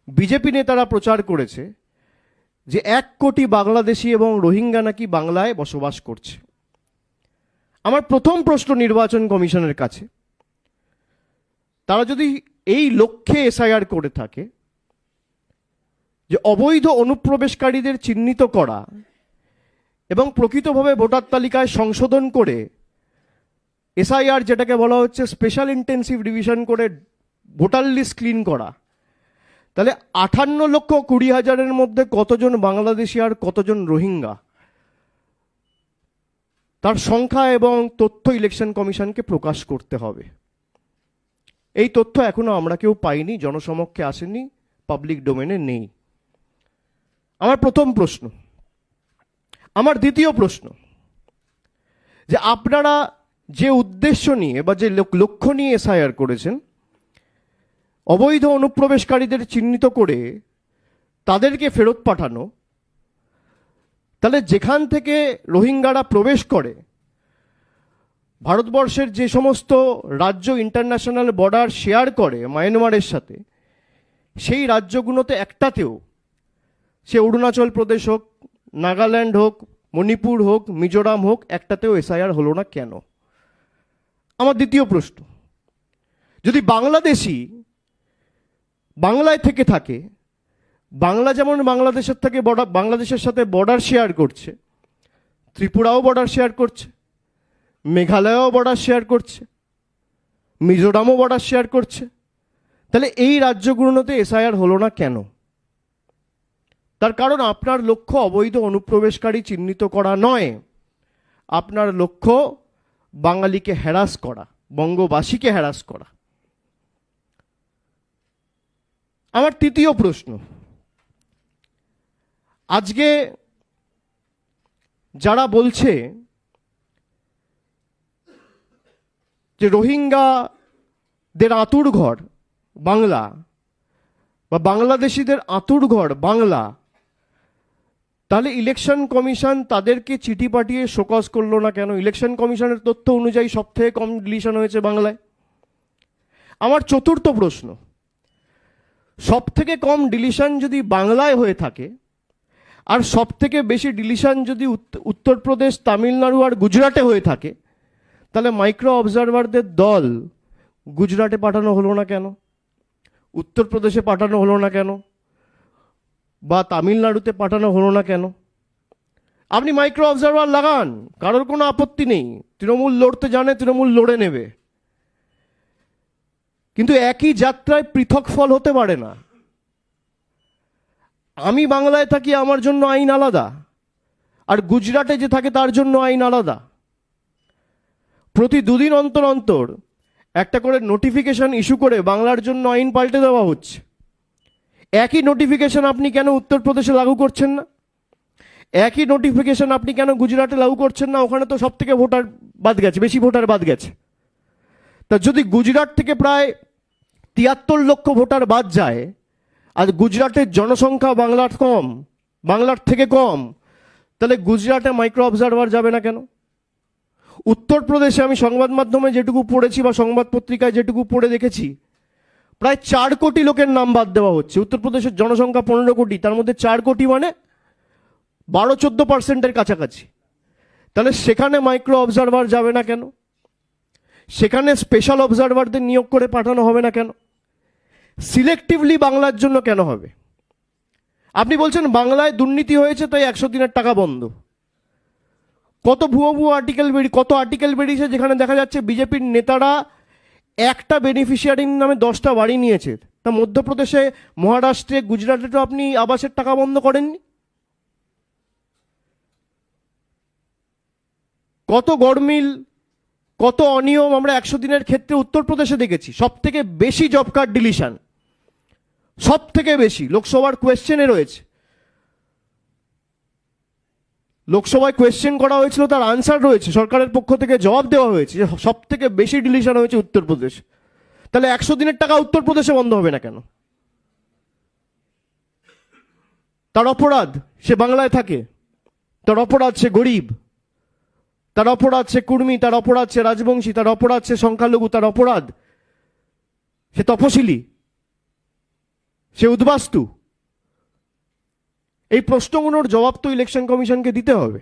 BJP নেতারা প্রচার করেছে যে 1 কোটি বাংলাদেশি এবং রোহিঙ্গা নাকি বাংলায় বসবাস করছে। আমার প্রথম প্রশ্ন নির্বাচন কমিশনের কাছে, তারা যদি এই লক্ষ্যে এসআইআর করে থাকে যে অবৈধ অনুপ্রবেশকারীদের চিহ্নিত করা এবং প্রকৃতভাবে ভোটার তালিকায় সংশোধন করে এসআইআর, যেটাকে বলা হচ্ছে স্পেশাল ইন্টেন্সিভ রিভিশন করে ভোটার লিস্ট ক্লিন করা, তাহলে 58,20,000-এর মধ্যে কতজন বাংলাদেশি আর কতজন রোহিঙ্গা, তার সংখ্যা এবং তথ্য ইলেকশন কমিশনকে প্রকাশ করতে হবে। এই তথ্য এখনো আমরা কেউ পাইনি, জনসমক্ষে আসেনি, পাবলিক ডোমেনে নেই। আমার প্রথম প্রশ্ন। আমার দ্বিতীয় প্রশ্ন, যে আপনারা যে উদ্দেশ্য নিয়ে বা যে লক্ষ্য নিয়ে এসআইআর করেছেন, অবৈধ অনুপ্রবেশকারীদের চিহ্নিত করে তাদেরকে ফেরত পাঠানো, তাহলে যেখান থেকে রোহিঙ্গারা প্রবেশ করে ভারতবর্ষের যে সমস্ত রাজ্য ইন্টারন্যাশনাল বর্ডার শেয়ার করে মায়ানমারের সাথে, সেই রাজ্যগুলোতে একটাতেও, সে অরুণাচল প্রদেশ হোক, নাগাল্যান্ড হোক, মণিপুর হোক, মিজোরাম হোক, একটাতেও এসআইআর হলো না কেন? আমার দ্বিতীয় প্রশ্ন, যদি বাংলাদেশি বাংলায় থেকে থাকে, বাংলা যেমন বাংলাদেশের সাথে বর্ডার শেয়ার করছে, ত্রিপুরাও বর্ডার শেয়ার করছে, মেঘালয়ও বর্ডার শেয়ার করছে, মিজোরামও বর্ডার শেয়ার করছে, তাহলে এই রাজ্যগুলোতে এসআইআর হলো না কেন? তার কারণ আপনার লক্ষ্য অবৈধ অনুপ্রবেশকারী চিহ্নিত করা নয়, আপনার লক্ষ্য বাঙালিকে হ্যারাস করা, বঙ্গবাসীকে হ্যারাস করা। আমার তৃতীয় প্রশ্ন, আজকে যারা বলছে যে রোহিঙ্গাদের আঁতুর ঘর বাংলা বা বাংলাদেশিদের আঁতুর ঘর বাংলা, তাহলে ইলেকশন কমিশন তাদেরকে চিঠি পাঠিয়ে শোকজ করলো না কেন? ইলেকশন কমিশনের তথ্য অনুযায়ী সবথেকে কম ডিলিশন হয়েছে বাংলায়। আমার চতুর্থ প্রশ্ন, সবথেকে কম ডিলিশন যদি বাংলায় হয়ে থাকে আর সবথেকে বেশি ডিলিশন যদি উত্তরপ্রদেশ, তামিলনাড়ু আর গুজরাটে হয়ে থাকে, তাহলে মাইক্রো অবজারভারদের দল গুজরাটে পাঠানো হলো না কেন? উত্তরপ্রদেশে পাঠানো হলো না কেন? বা তামিলনাড়ুতে পাঠানো হলো না কেন? আপনি মাইক্রো অবজারভার লাগান, কারোর কোনো আপত্তি নেই। তৃণমূল লড়তে জানে, তৃণমূল লড়ে নেবে, কিন্তু একই যাত্রায় পৃথক ফল হতে পারে না। আমি বাংলায় থাকি, আমার জন্য আইন আলাদা, আর গুজরাটে যে থাকে তার জন্য আইন আলাদা। প্রতি 2 দিন অন্তর অন্তর একটা করে নোটিফিকেশন ইস্যু করে বাংলার জন্য আইন পাল্টে দেওয়া হচ্ছে। একই নোটিফিকেশন আপনি কেন উত্তরপ্রদেশে লাগু করছেন না? একই নোটিফিকেশন আপনি কেন গুজরাটে লাগু করছেন না? ওখানে তো সব থেকে ভোটার বাদ গেছে, বেশি ভোটার বাদ গেছে। তা যদি গুজরাট থেকে প্রায় 73 লক্ষ ভোটার বাদ যায়, আর গুজরাটের জনসংখ্যা বাংলার থেকে কম, তাহলে গুজরাটে মাইক্রো অবজারভার যাবে না কেন? উত্তরপ্রদেশে আমি সংবাদ মাধ্যমে যেটুকু পড়েছি বা সংবাদ পত্রিকায় যেটুকু পড়ে দেখেছি, প্রায় 4 কোটি লোকের নাম বাদ দেওয়া হচ্ছে। উত্তরপ্রদেশের জনসংখ্যা 15 কোটি, তার মধ্যে 4 কোটি মানে 12-14% কাছাকাছি। তাহলে সেখানে মাইক্রো অবজারভার যাবে না কেন? সেখানে স্পেশাল অবজারভারদের নিয়োগ করে পাঠানো হবে না কেন? সিলেক্টিভলি বাংলার জন্য কেন হবে? আপনি বলছেন বাংলায় দুর্নীতি হয়েছে তাই 100 দিনের টাকা বন্ধ। কত ভুয়ো আর্টিকেল বেরিয়েছে যেখানে দেখা যাচ্ছে বিজেপির নেতারা একটা বেনিফিশিয়ারির নামে 10টা বাড়ি নিয়েছে। তা মধ্যপ্রদেশে, মহারাষ্ট্রে, গুজরাটে তো আপনি আবাসের টাকা বন্ধ করেননি। কত গরমিল, কত অনিয়ম আমরা 100 দিনের ক্ষেত্রে উত্তরপ্রদেশে দেখেছি। সব থেকে বেশি জব কার্ড ডিলিশন, সব থেকে বেশি লোকসভার কোয়েশ্চেনে রয়েছে। লোকসভায় কোয়েশ্চেন করা হয়েছিল, তার আনসার রয়েছে, সরকারের পক্ষ থেকে জবাব দেওয়া হয়েছে যে সব থেকে বেশি ডিলিশন হয়েছে উত্তরপ্রদেশ। তাহলে 100 দিনের টাকা উত্তরপ্রদেশে বন্ধ হবে না কেন? তার অপরাধ সে বাংলায় থাকে, তার অপরাধ সে গরিব, তার অপরাধ সে কুর্মী, তার অপরাধ সে রাজবংশী, তার অপরাধ সে সংখ্যালঘু, তার অপরাধ সে তপশিলি। সে উদ্বাস্তু? এই প্রশ্নগুলোর জবাব তো ইলেকশন কমিশনকে দিতে হবে।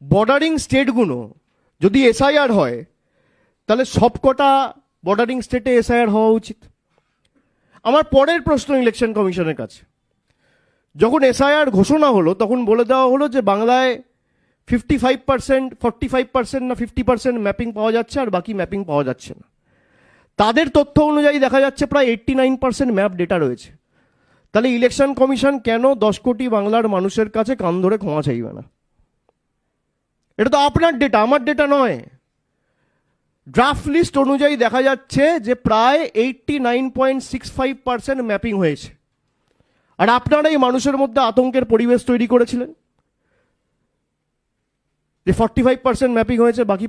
বর্ডারিং স্টেটগুলো যদি এসআইআর হয়, তাহলে সবকটা বর্ডারিং স্টেটে এসআইআর হওয়া উচিত। আমার পরের প্রশ্ন ইলেকশন কমিশনের কাছে, যখন এসআইআর ঘোষণা হলো তখন বলে দেওয়া হলো যে বাংলায় 55%, 45% না 50% ম্যাপিং পাওয়া যাচ্ছে, আর বাকি ম্যাপিং পাওয়া যাচ্ছে না। তাদের তথ্য অনুযায়ী দেখা যাচ্ছে প্রায় 89% ম্যাপ ডেটা রয়েছে। তাহলে ইলেকশন কমিশন কেন 10 কোটি বাংলার মানুষের কাছে কান ধরে ক্ষমা চাইবে না? এটা তো আপনার ডেটা, আমার ডেটা নয়। ড্রাফট লিস্ট অনুযায়ী দেখা যাচ্ছে যে প্রায় 89.65% ম্যাপিং হয়েছে, আর আপনারা এই মানুষের মধ্যে আতঙ্কের পরিবেশ তৈরি করেছিলেন যে 45% ম্যাপিং হয়েছে, বাকি